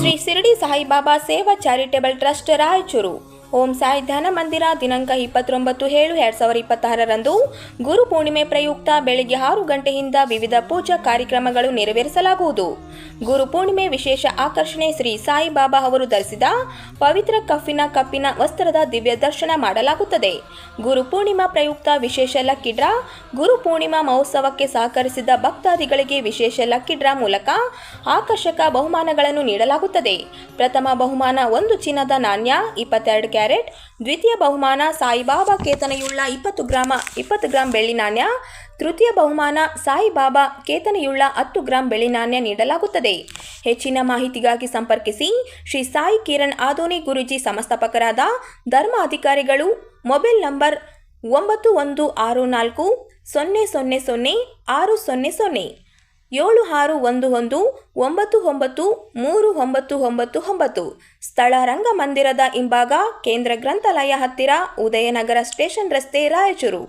ಶ್ರೀ ಶಿರಡಿ ಸಾಯಿಬಾಬಾ ಸೇವಾ charitable trust Raichur Om Sai ಧ್ಯಾನ ಮಂದಿರ ದಿನಾಂಕ 29/7/2026ರಂದು ಗುರು ಪೂರ್ಣಿಮೆ ಪ್ರಯುಕ್ತ ಬೆಳಗ್ಗೆ 6 ಗಂಟೆಯಿಂದ ವಿವಿಧ ಪೂಜಾ ಕಾರ್ಯಕ್ರಮಗಳು ನೆರವೇರಿಸಲಾಗುವುದು. ಗುರು ಪೂರ್ಣಿಮೆ ವಿಶೇಷ ಆಕರ್ಷಣೆ ಶ್ರೀ ಸಾಯಿಬಾಬಾ ಅವರು ಧರಿಸಿದ ಪವಿತ್ರ ಕಪ್ಪಿನ ವಸ್ತ್ರದ ದಿವ್ಯ ದರ್ಶನ ಮಾಡಲಾಗುತ್ತದೆ. ಗುರು ಪೂರ್ಣಿಮಾ ಪ್ರಯುಕ್ತ ವಿಶೇಷ ಲಕ್ಕಿ ಡ್ರಾ. ಗುರು ಪೂರ್ಣಿಮಾ ಮಹೋತ್ಸವಕ್ಕೆ ಸಹಕರಿಸಿದ ಭಕ್ತಾದಿಗಳಿಗೆ ವಿಶೇಷ ಲಕ್ಕಿ ಡ್ರಾ ಮೂಲಕ ಆಕರ್ಷಕ ಬಹುಮಾನಗಳನ್ನು ನೀಡಲಾಗುತ್ತದೆ. ಪ್ರಥಮ ಬಹುಮಾನ 1 ಚಿನ್ನದ ನಾಣ್ಯ 22 ಕ್ಯಾರೆಟ್, ದ್ವಿತೀಯ ಬಹುಮಾನ ಸಾಯಿಬಾಬಾ ಕೇತನೆಯುಳ್ಳ 20 ಗ್ರಾಂ ಬೆಳ್ಳಿ ನಾಣ್ಯ, ತೃತೀಯ ಬಹುಮಾನ ಸಾಯಿಬಾಬಾ ಕೇತನೆಯುಳ್ಳ 10 ಗ್ರಾಂ ಬೆಳ್ಳಿ ನಾಣ್ಯ ನೀಡಲಾಗುತ್ತದೆ. ಹೆಚ್ಚಿನ ಮಾಹಿತಿಗಾಗಿ ಸಂಪರ್ಕಿಸಿ ಶ್ರೀ ಸಾಯಿ ಕಿರಣ್ ಆದೋನಿ ಗುರೂಜಿ, ಸಂಸ್ಥಾಪಕರಾದ ಧರ್ಮ ಅಧಿಕಾರಿಗಳು. Mobile number 9164 000 600 7611 993999. ಸ್ಥಳ ರಂಗಮಂದಿರದ ಹಿಂಭಾಗ, ಕೇಂದ್ರ ಗ್ರಂಥಾಲಯ ಹತ್ತಿರ, ಉದಯನಗರ ಸ್ಟೇಷನ್ ರಸ್ತೆ, ರಾಯಚೂರು.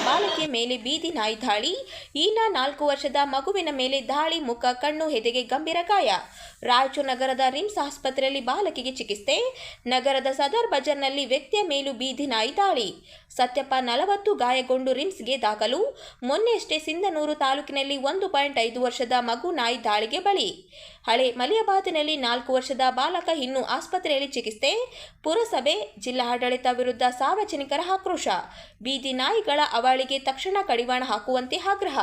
ಬಾಲಕಿಯ ಮೇಲೆ ಬೀದಿ ನಾಯಿ ದಾಳಿ. ಈನ 4 ವರ್ಷದ ಮಗುವಿನ ಮೇಲೆ ದಾಳಿ, ಮುಖ, ಕಣ್ಣು, ಎದೆಗೆ ಗಂಭೀರ ಗಾಯ. ರಾಯಚೂರು ನಗರದ ರಿಮ್ಸ್ ಆಸ್ಪತ್ರೆಯಲ್ಲಿ ಬಾಲಕಿಗೆ ಚಿಕಿತ್ಸೆ. ನಗರದ ಸದರ್ ಬಜಾರ್ನಲ್ಲಿ ವ್ಯಕ್ತಿಯ ಮೇಲೂ ಬೀದಿ ನಾಯಿ ದಾಳಿ. ಸತ್ಯಪ್ಪ 40 ಗಾಯಗೊಂಡು ರಿಮ್ಸ್ಗೆ ದಾಖಲು. ಮೊನ್ನೆಯಷ್ಟೇ ಸಿಂಧನೂರು ತಾಲೂಕಿನಲ್ಲಿ 1.5 ವರ್ಷದ ಮಗು ನಾಯಿ ದಾಳಿಗೆ ಬಲಿ. ಹಳೆ ಮಲಿಯಾಬಾದ್ನಲ್ಲಿ 4 ವರ್ಷದ ಬಾಲಕ ಇನ್ನೂ ಆಸ್ಪತ್ರೆಯಲ್ಲಿ ಚಿಕಿತ್ಸೆ. ಪುರಸಭೆ, ಜಿಲ್ಲಾಡಳಿತ ವಿರುದ್ಧ ಸಾರ್ವಜನಿಕರ ಆಕ್ರೋಶ. ಬೀದಿ ನಾಯಿಗಳ ಅವಳಿಗೆ ತಕ್ಷಣ ಕಡಿವಾಣ ಹಾಕುವಂತೆ ಆಗ್ರಹ.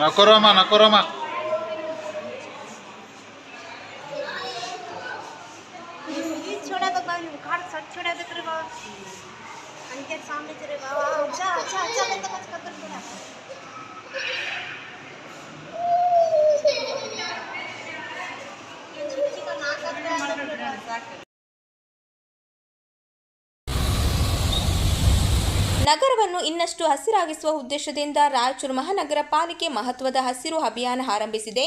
नकोरमा छोड़ा तो खाट सट छोड़ा देख रे बाबा अनके सामने तेरे बाबा अच्छा अच्छा अच्छा ले तो कुछ कर छोड़ा चिची का नाक करता है ನಗರವನ್ನು ಇನ್ನಷ್ಟು ಹಸಿರಾಗಿಸುವ ಉದ್ದೇಶದಿಂದ ರಾಯಚೂರು ಮಹಾನಗರ ಪಾಲಿಕೆ ಮಹತ್ವದ ಹಸಿರು ಅಭಿಯಾನ ಆರಂಭಿಸಿದೆ.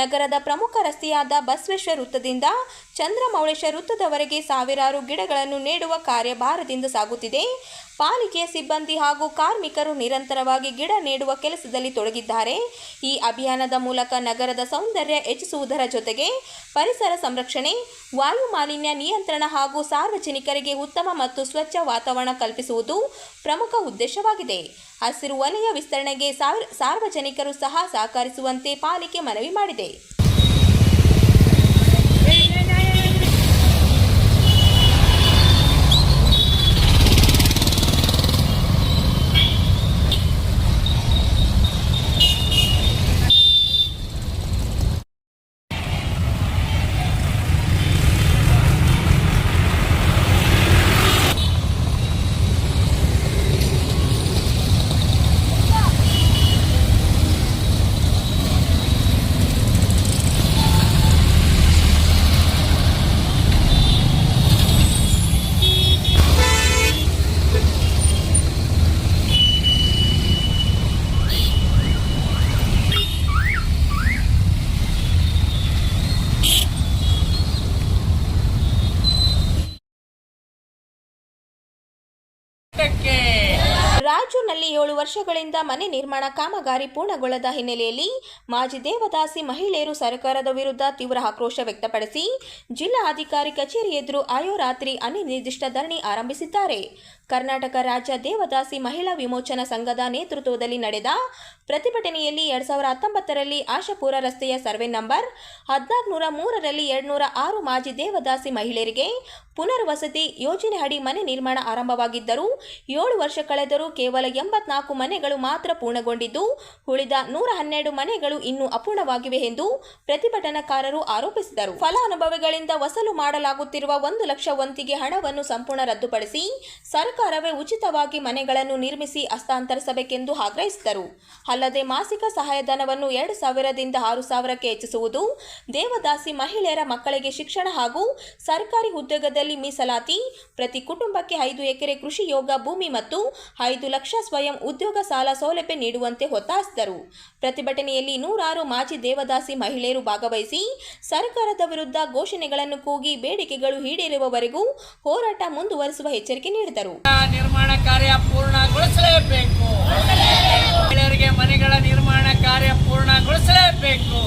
ನಗರದ ಪ್ರಮುಖ ರಸ್ತೆಯಾದ ಬಸವೇಶ್ವರ ವೃತ್ತದಿಂದ ಚಂದ್ರಮೌಳೇಶ್ವರ ವೃತ್ತದವರೆಗೆ ಸಾವಿರಾರು ಗಿಡಗಳನ್ನು ನೆಡುವ ಕಾರ್ಯ ಭಾರದಿಂದ ಸಾಗುತ್ತಿದೆ. ಪಾಲಿಕೆಯ ಸಿಬ್ಬಂದಿ ಹಾಗೂ ಕಾರ್ಮಿಕರು ನಿರಂತರವಾಗಿ ಗಿಡ ನೆಡುವ ಕೆಲಸದಲ್ಲಿ ತೊಡಗಿದ್ದಾರೆ. ಈ ಅಭಿಯಾನದ ಮೂಲಕ ನಗರದ ಸೌಂದರ್ಯ ಹೆಚ್ಚಿಸುವುದರ ಜೊತೆಗೆ ಪರಿಸರ ಸಂರಕ್ಷಣೆ, ವಾಯು ಮಾಲಿನ್ಯ ನಿಯಂತ್ರಣ ಹಾಗೂ ಸಾರ್ವಜನಿಕರಿಗೆ ಉತ್ತಮ ಮತ್ತು ಸ್ವಚ್ಛ ವಾತಾವರಣ ಕಲ್ಪಿಸುವುದು ಪ್ರಮುಖ ಉದ್ದೇಶವಾಗಿದೆ. ಹಸಿರು ವಲಯ ವಿಸ್ತರಣೆಗೆ ಸಾರ್ವಜನಿಕರು ಸಹ ಸಹಕರಿಸುವಂತೆ ಪಾಲಿಕೆ ಮನವಿ ಮಾಡಿದೆ. ರಾಯಚೂರಿನಲ್ಲಿ 7 ವರ್ಷಗಳಿಂದ ಮನೆ ನಿರ್ಮಾಣ ಕಾಮಗಾರಿ ಪೂರ್ಣಗೊಳ್ಳದ ಹಿನ್ನೆಲೆಯಲ್ಲಿ ಮಾಜಿ ದೇವದಾಸಿ ಮಹಿಳೆಯರು ಸರ್ಕಾರದ ವಿರುದ್ಧ ತೀವ್ರ ಆಕ್ರೋಶ ವ್ಯಕ್ತಪಡಿಸಿ ಜಿಲ್ಲಾ ಅಧಿಕಾರಿ ಕಚೇರಿ ಎದುರು ಅಹೋರಾತ್ರಿ ಅನಿರ್ದಿಷ್ಟ ಧರಣಿ ಆರಂಭಿಸಿದ್ದಾರೆ. ಕರ್ನಾಟಕ ರಾಜ್ಯ ದೇವದಾಸಿ ಮಹಿಳಾ ವಿಮೋಚನಾ ಸಂಘದ ನೇತೃತ್ವದಲ್ಲಿ ನಡೆದ ಪ್ರತಿಭಟನೆಯಲ್ಲಿ 2019ರಲ್ಲಿ ಆಶಾಪುರ ರಸ್ತೆಯ ಸರ್ವೆ ನಂಬರ್ 1403ರಲ್ಲಿ 206 ಮಾಜಿ ದೇವದಾಸಿ ಮಹಿಳೆಯರಿಗೆ ಪುನರ್ವಸತಿ ಯೋಜನೆ ಅಡಿ ಮನೆ ನಿರ್ಮಾಣ ಆರಂಭವಾಗಿದ್ದರೂ 7 ವರ್ಷ ಕಳೆದರೂ ಕೇವಲ ಕೇವಲ 84 ಮನೆಗಳು ಮಾತ್ರ ಪೂರ್ಣಗೊಂಡಿದ್ದು ಉಳಿದ 112 ಮನೆಗಳು ಇನ್ನೂ ಅಪೂರ್ಣವಾಗಿವೆ ಎಂದು ಪ್ರತಿಭಟನಾಕಾರರು ಆರೋಪಿಸಿದರು. ಫಲಾನುಭವಿಗಳಿಂದ ವಸೂಲು ಮಾಡಲಾಗುತ್ತಿರುವ 1 ಲಕ್ಷ ವಂತಿಗೆ ಹಣವನ್ನು ಸಂಪೂರ್ಣ ರದ್ದುಪಡಿಸಿ ಸರ್ಕಾರವೇ ಉಚಿತವಾಗಿ ಮನೆಗಳನ್ನು ನಿರ್ಮಿಸಿ ಹಸ್ತಾಂತರಿಸಬೇಕೆಂದು ಆಗ್ರಹಿಸಿದರು. ಅಲ್ಲದೆ ಮಾಸಿಕ ಸಹಾಯಧನವನ್ನು 2,000ದಿಂದ 6,000ಕ್ಕೆ ಹೆಚ್ಚಿಸುವುದು, ದೇವದಾಸಿ ಮಹಿಳೆಯರ ಮಕ್ಕಳಿಗೆ ಶಿಕ್ಷಣ ಹಾಗೂ ಸರ್ಕಾರಿ ಉದ್ಯೋಗದಲ್ಲಿ ಮೀಸಲಾತಿ, ಪ್ರತಿ ಕುಟುಂಬಕ್ಕೆ 5 ಎಕರೆ ಕೃಷಿ ಯೋಗ ಭೂಮಿ ಮತ್ತು 5 ಲಕ್ಷ ಸ್ವಯಂ ಉದ್ಯೋಗ ಸಾಲ ಸೌಲಭ್ಯ ನೀಡುವಂತೆ ಒತ್ತಾಯಿಸಿದರು. ಪ್ರತಿಭಟನೆಯಲ್ಲಿ 100 ಮಾಜಿ ದೇವದಾಸಿ ಮಹಿಳೆಯರು ಭಾಗವಹಿಸಿ ಸರ್ಕಾರದ ವಿರುದ್ಧ ಘೋಷಣೆಗಳನ್ನು ಕೂಗಿ ಬೇಡಿಕೆಗಳು ಈಡೇರುವವರೆಗೂ ಹೋರಾಟ ಮುಂದುವರಿಸುವ ಎಚ್ಚರಿಕೆ ನೀಡಿದರು. ನಿರ್ಮಾಣ ಕಾರ್ಯ ಪೂರ್ಣಗೊಳಿಸಲೇಬೇಕು. ಮಹಿಳೆಯರಿಗೆ ಮನೆಗಳ ನಿರ್ಮಾಣ ಕಾರ್ಯ ಪೂರ್ಣಗೊಳಿಸಲೇಬೇಕು.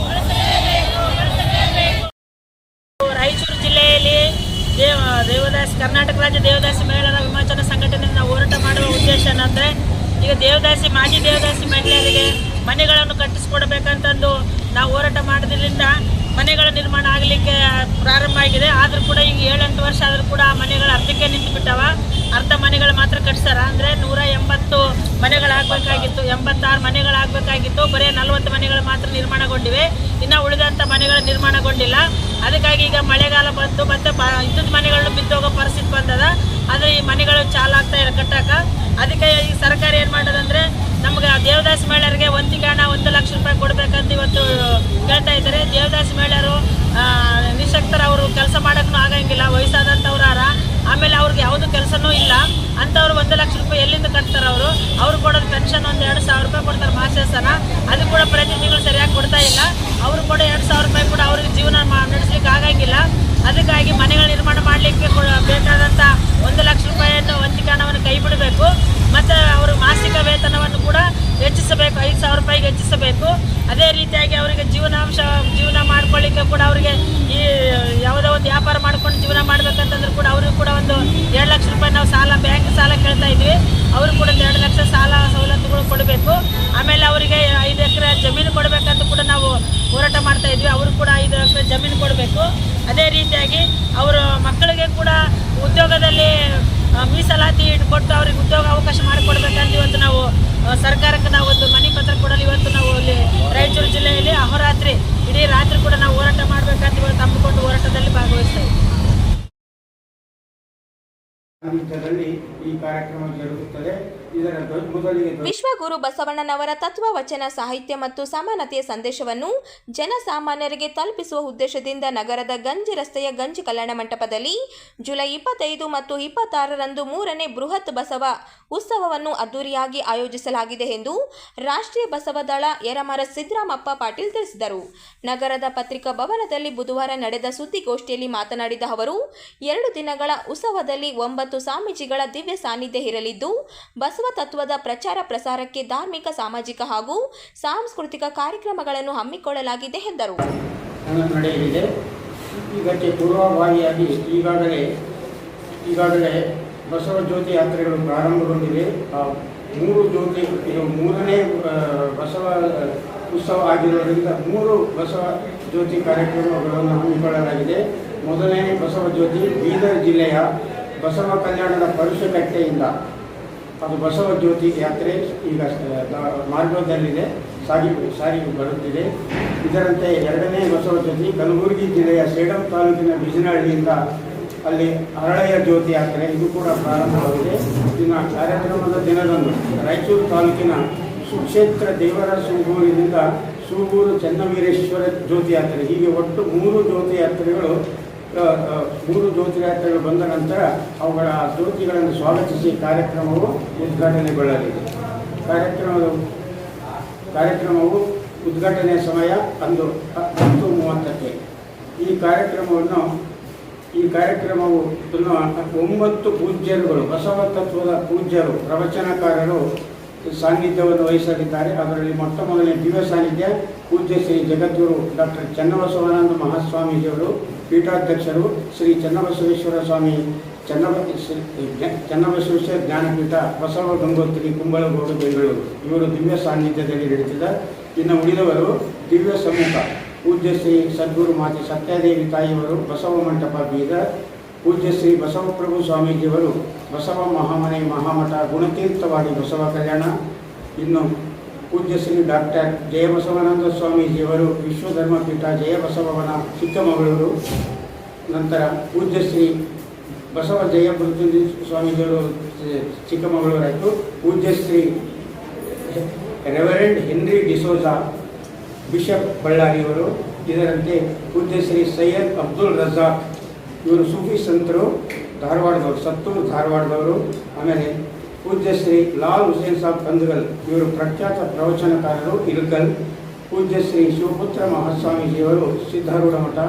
ರಾಯಚೂರು ಜಿಲ್ಲೆಯಲ್ಲಿ ದೇವದಾಸಿ ಕರ್ನಾಟಕ ರಾಜ್ಯ ದೇವದಾಸಿ ಮಹಿಳೆಯರ ವಿಮೋಚನಾ ಸಂಘಟನೆಯಿಂದ ಹೋರಾಟ ಮಾಡುವ ಉದ್ದೇಶ ಏನಂದರೆ, ಈಗ ಮಾಜಿ ದೇವದಾಸಿ ಮಹಿಳೆಯರಿಗೆ ಮನೆಗಳನ್ನು ಕಟ್ಟಿಸಿಕೊಡಬೇಕಂತಂದು ನಾವು ಹೋರಾಟ ಮಾಡೋದ್ರಿಂದ ಮನೆಗಳ ನಿರ್ಮಾಣ ಆಗಲಿಕ್ಕೆ ಪ್ರಾರಂಭ ಆಗಿದೆ. ಆದರೂ ಕೂಡ ಈಗ 7-8 ವರ್ಷ ಆದರೂ ಕೂಡ ಮನೆಗಳು ಅರ್ಧಕ್ಕೆ ನಿಂತು ಬಿಟ್ಟವ. ಅರ್ಧ ಮನೆಗಳು ಮಾತ್ರ ಕಟ್ಟಿಸ್ತಾರ. ಅಂದರೆ 180 ಮನೆಗಳಾಗಬೇಕಾಗಿತ್ತು, 86 ಮನೆಗಳಾಗಬೇಕಾಗಿತ್ತು. ಬರೀ 40 ಮನೆಗಳು ಮಾತ್ರ ನಿರ್ಮಾಣಗೊಂಡಿವೆ. ಇನ್ನು ಉಳಿದಂಥ ಮನೆಗಳು ನಿರ್ಮಾಣಗೊಂಡಿಲ್ಲ. ಅದಕ್ಕಾಗಿ ಈಗ ಮಳೆಗಾಲ ಬಂತು, ಮತ್ತು ಇದ್ದ ಮನೆಗಳನ್ನು ಬಿದ್ದೋಗೋ ಪರಿಸ್ಥಿತಿ ಬಂದದ. ಆದರೆ ಈ ಮನೆಗಳು ಚಾಲಾಗ್ತಾ ಇಲ್ಲ ಕಟ್ಟಕ್ಕೆ. ಅದಕ್ಕೆ ಈ ಸರ್ಕಾರ ಏನು ಮಾಡೋದಂದರೆ, ನಮ್ಗೆ ದೇವದಾಸಿ ಮಹಿಳೆಯರಿಗೆ ವಂತಿಗೆ ಹಣ 1 ಲಕ್ಷ ರೂಪಾಯಿ ಕೊಡಬೇಕಂತ ಇವತ್ತು ಕೇಳ್ತಾ ಇದ್ದಾರೆ. ದೇವದಾಸಿ ಮಹಿಳೆಯರು ನಿಶಕ್ತರವರು ಕೆಲಸ ಮಾಡೋಕ್ಕೂ ಆಗಂಗಿಲ್ಲ, ವಯಸ್ಸಾದಂಥವ್ರಾರ. ಆಮೇಲೆ ಅವ್ರಿಗೆ ಯಾವುದೂ ಕೆಲಸನೂ ಇಲ್ಲ. ಅಂಥವ್ರು 1 ಲಕ್ಷ ರೂಪಾಯಿ ಎಲ್ಲಿಂದ ಕಟ್ತಾರೆ? ಅವರು ಕೊಡೋದು ಪೆನ್ಷನ್ ಒಂದು 2,000 ರೂಪಾಯಿ ಕೊಡ್ತಾರೆ ಮಾಸಾಸನ. ಅದು ಕೂಡ ಪ್ರತಿ ತಿಂಗಳು ಸರಿಯಾಗಿ ಕೊಡ್ತಾ ಇಲ್ಲ. ಅವರು ಕೂಡ 2,000 ರೂಪಾಯಿ ಕೂಡ ಅವ್ರಿಗೆ ಜೀವನ ನಡೆಸಲಿಕ್ಕೆ ಆಗಂಗಿಲ್ಲ. ಅದಕ್ಕಾಗಿ ಮನೆಗಳ ನಿರ್ಮಾಣ ಮಾಡಲಿಕ್ಕೆ ಬೇಕಾದಂಥ 1 ಲಕ್ಷ ರೂಪಾಯಿಯನ್ನು ವಂತಿಕೆ ಹಣವನ್ನು ಕೈ ಬಿಡಬೇಕು. ಮತ್ತು ಅವರು ಮಾಸಿಕ ವೇತನವನ್ನು ಕೂಡ ಹೆಚ್ಚಿಸಬೇಕು, 5,000 ರೂಪಾಯಿಗೆ ಹೆಚ್ಚಿಸಬೇಕು. ಅದೇ ರೀತಿಯಾಗಿ ಅವರಿಗೆ ಜೀವನ ಮಾಡ್ಕೊಳ್ಳಿಕ್ಕೆ ಕೂಡ ಅವರಿಗೆ ಈ ಯಾವುದೋ ಒಂದು ವ್ಯಾಪಾರ ಮಾಡ್ಕೊಂಡು ಜೀವನ ಮಾಡಬೇಕಂತಂದ್ರೂ ಕೂಡ ಅವ್ರಿಗೂ ಕೂಡ ಒಂದು 2 ಲಕ್ಷ ರೂಪಾಯಿ ನಾವು ಬ್ಯಾಂಕ್ ಸಾಲ ಕೇಳ್ತಾ ಇದ್ವಿ. ಅವರು ಕೂಡ 2 ಲಕ್ಷ ಸಾಲ ಸವಲತ್ತುಗಳು ಕೊಡಬೇಕು. ಆಮೇಲೆ ಅವರಿಗೆ 5 ಎಕರೆ ಜಮೀನು ಕೊಡಬೇಕಂತ ಕೂಡ ನಾವು ಹೋರಾಟ ಮಾಡ್ತಾ ಇದ್ವಿ. ಅವರು ಕೂಡ 5 ಎಕರೆ ಜಮೀನು ಕೊಡಬೇಕು. ಅದೇ ರೀತಿಯಾಗಿ ಅವರ ಮಕ್ಕಳಿಗೆ ಕೂಡ ಉದ್ಯೋಗದಲ್ಲಿ ಮೀಸಲಾತಿ ಕೊಟ್ಟು ಅವ್ರಿಗೆ ಉದ್ಯೋಗ ಅವಕಾಶ ಮಾಡಿಕೊಡ್ಬೇಕಂತ ಇವತ್ತು ನಾವು ಸರ್ಕಾರಕ್ಕೆ ನಾವು ಒಂದು ಮನವಿ ಪತ್ರ ಕೊಡಲು ಇವತ್ತು ನಾವು ಇಲ್ಲಿ ರಾಯಚೂರು ಜಿಲ್ಲೆಯಲ್ಲಿ ಅಹೋರಾತ್ರಿ ಇಡೀ ರಾತ್ರಿ ಕೂಡ ನಾವು ಹೋರಾಟ ಮಾಡಬೇಕಂತ ಇವತ್ತು ಹಮ್ಮಿಕೊಂಡು ಹೋರಾಟದಲ್ಲಿ ಭಾಗವಹಿಸ್ತಾ ಇದ್ದೀವಿ. ಈ ಕಾರ್ಯಕ್ರಮ ಜರುಗುತ್ತದೆ. ಇದರ ಮೊದಲಿಗೆ ವಿಶ್ವಗುರು ಬಸವಣ್ಣನವರ ತತ್ವ ವಚನ ಸಾಹಿತ್ಯ ಮತ್ತು ಸಮಾನತೆಯ ಸಂದೇಶವನ್ನು ಜನಸಾಮಾನ್ಯರಿಗೆ ತಲುಪಿಸುವ ಉದ್ದೇಶದಿಂದ ನಗರದ ಗಂಜಿ ರಸ್ತೆಯ ಗಂಜಿ ಕಲ್ಯಾಣ ಮಂಟಪದಲ್ಲಿ ಜುಲೈ 25 ಮತ್ತು 26ರಂದು 3ನೇ ಬೃಹತ್ ಬಸವ ಉತ್ಸವವನ್ನು ಅದ್ದೂರಿಯಾಗಿ ಆಯೋಜಿಸಲಾಗಿದೆ ಎಂದು ರಾಷ್ಟ್ರೀಯ ಬಸವ ದಳ ಯರಮರ ಸಿದ್ದರಾಮಪ್ಪ ಪಾಟೀಲ್ ತಿಳಿಸಿದರು. ನಗರದ ಪತ್ರಿಕಾ ಭವನದಲ್ಲಿ ಬುಧವಾರ ನಡೆದ ಸುದ್ದಿಗೋಷ್ಠಿಯಲ್ಲಿ ಮಾತನಾಡಿದ ಅವರು, 2 ದಿನಗಳ ಉತ್ಸವದಲ್ಲಿ 9 ಸ್ವಾಮೀಜಿಗಳ ದಿವ್ಯ ಸಾನ್ನಿಧ್ಯ ಇರಲಿದ್ದು, ಬಸವ ತತ್ವದ ಪ್ರಚಾರ ಪ್ರಸಾರಕ್ಕೆ ಧಾರ್ಮಿಕ, ಸಾಮಾಜಿಕ ಹಾಗೂ ಸಾಂಸ್ಕೃತಿಕ ಕಾರ್ಯಕ್ರಮಗಳನ್ನು ಹಮ್ಮಿಕೊಳ್ಳಲಾಗಿದೆ ಎಂದರು. ನಡೆಯಲಿದೆ. ಇದಕ್ಕೆ ಪೂರ್ವಭಾವಿಯಾಗಿ ಈಗಾಗಲೇ ಬಸವ ಜ್ಯೋತಿ ಯಾತ್ರೆಗಳು ಪ್ರಾರಂಭಗೊಂಡಿವೆ. 3 ಜ್ಯೋತಿ, ಇದು 3ನೇ ಬಸವ ಉತ್ಸವ ಆಗಿರುವುದರಿಂದ 3 ಬಸವ ಜ್ಯೋತಿ ಕಾರ್ಯಕ್ರಮಗಳನ್ನು ಹಮ್ಮಿಕೊಳ್ಳಲಾಗಿದೆ. ಮೊದಲನೇ ಬಸವ ಜ್ಯೋತಿ ಬೀದರ್ ಜಿಲ್ಲೆಯ ಬಸವ ಕಲ್ಯಾಣದ ಪರುಷಕಟ್ಟೆಯಿಂದ ಅದು ಬಸವ ಜ್ಯೋತಿ ಯಾತ್ರೆ ಈಗ ಮಾರ್ಗದಲ್ಲಿದೆ, ಸಾಗಿ ಬರುತ್ತಿದೆ. ಇದರಂತೆ 2ನೇ ಬಸವ ಜ್ಯೋತಿ ಕಲಬುರಗಿ ಜಿಲ್ಲೆಯ ಸೇಡಂ ತಾಲೂಕಿನ ಬಿಜನಹಳ್ಳಿಯಿಂದ ಅಲ್ಲಿ ಹರಳೆಯ ಜ್ಯೋತಿ ಯಾತ್ರೆ ಇದು ಕೂಡ ಪ್ರಾರಂಭವಾಗಿದೆ. ಇನ್ನು ಕಾರ್ಯಕ್ರಮದ ದಿನದಂದು ರಾಯಚೂರು ತಾಲೂಕಿನ ಸುಕ್ಷೇತ್ರ ದೇವರ ಸೂಗೂರಿನಿಂದ ಸೂಗೂರು ಚನ್ನವೀರೇಶ್ವರ ಜ್ಯೋತಿ ಯಾತ್ರೆ, ಹೀಗೆ ಒಟ್ಟು 3 ಜ್ಯೋತಿ ಯಾತ್ರೆಗಳು ಬಂದ ನಂತರ ಅವುಗಳ ಜ್ಯೋತಿಗಳನ್ನು ಸ್ವಾಗತಿಸಿ ಕಾರ್ಯಕ್ರಮವು ಉದ್ಘಾಟನೆಗೊಳ್ಳಲಿದೆ. ಕಾರ್ಯಕ್ರಮವು ಉದ್ಘಾಟನೆಯ ಸಮಯ ಅಂದು 10:30ಕ್ಕೆ. ಈ ಕಾರ್ಯಕ್ರಮವು 9 ಪೂಜ್ಯರುಗಳು, ಬಸವ ತತ್ವದ ಪೂಜ್ಯರು, ಪ್ರವಚನಕಾರರು ಸಾನ್ನಿಧ್ಯವನ್ನು ವಹಿಸಲಿದ್ದಾರೆ. ಅದರಲ್ಲಿ ಮೊಟ್ಟ ಮೊದಲನೇ ದಿವ್ಯ ಸಾನ್ನಿಧ್ಯ ಪೂಜ್ಯ ಶ್ರೀ ಜಗದ್ಗುರು ಡಾಕ್ಟರ್ ಚನ್ನಬಸವಾನಂದ ಮಹಾಸ್ವಾಮೀಜಿಯವರು, ಪೀಠಾಧ್ಯಕ್ಷರು ಶ್ರೀ ಚನ್ನಬಸವೇಶ್ವರ ಸ್ವಾಮಿ, ಚನ್ನಬಸವೇಶ್ವರ ಜ್ಞಾನಪೀಠ, ಬಸವ ಗಂಗೋತ್ರಿ, ಕುಂಬಳಗೋಡು, ಬೆಂಗಳೂರು, ಇವರು ದಿವ್ಯ ಸಾನ್ನಿಧ್ಯದಲ್ಲಿ ನಡೆಸಿದ್ದಾರೆ. ಇನ್ನು ಉಳಿದವರು ದಿವ್ಯ ಸಮ್ಮುಖ ಪೂಜ್ಯ ಶ್ರೀ ಸದ್ಗುರು ಮಾತೆ ಸತ್ಯಾದೇವಿ ತಾಯಿಯವರು, ಬಸವ ಮಂಟಪ ಬೀದರ್, ಪೂಜ್ಯ ಶ್ರೀ ಬಸವಪ್ರಭು ಸ್ವಾಮೀಜಿಯವರು ಬಸವ ಮಹಾಮನೆ ಮಹಾಮಠ ಗುಣತೀರ್ಥವಾಡಿ ಬಸವ ಕಲ್ಯಾಣ. ಇನ್ನು ಪೂಜ್ಯ ಶ್ರೀ ಡಾಕ್ಟರ್ ಜಯಬಸವಾನಂದ ಸ್ವಾಮೀಜಿಯವರು ವಿಶ್ವಧರ್ಮಪೀಠ ಜಯಬಸವನ ಚಿಕ್ಕಮಗಳೂರು. ನಂತರ ಪೂಜ್ಯ ಶ್ರೀ ಬಸವ ಜಯ ಮೃತ್ಯುಂಜಯ ಸ್ವಾಮೀಜಿಯವರು ಚಿಕ್ಕಮಗಳೂರಾಯಿತು. ಪೂಜ್ಯ Shri reverend Henry D'Souza bishop ಬಳ್ಳಾರಿಯವರು. ಇದರಂತೆ ಪೂಜ್ಯ ಶ್ರೀ ಸೈಯದ್ ಅಬ್ದುಲ್ ರಜಾಕ್ ಇವರು ಸೂಫಿ ಸಂತರು, ಧಾರವಾಡದವರು, ಸತ್ತೂರು ಧಾರವಾಡದವರು. ಆಮೇಲೆ ಪೂಜ್ಯ ಶ್ರೀ ಲಾಲ್ ಹುಸೇನ್ ಸಾಬ್ ಕಂದಗಲ್ ಇವರು ಪ್ರಖ್ಯಾತ ಪ್ರವಚನಕಾರರು, ಇಲಕಲ್. ಪೂಜ್ಯ ಶ್ರೀ ಶಿವಪುತ್ರ ಮಹಾಸ್ವಾಮೀಜಿಯವರು ಸಿದ್ಧಾರೂಢ ಮಠ.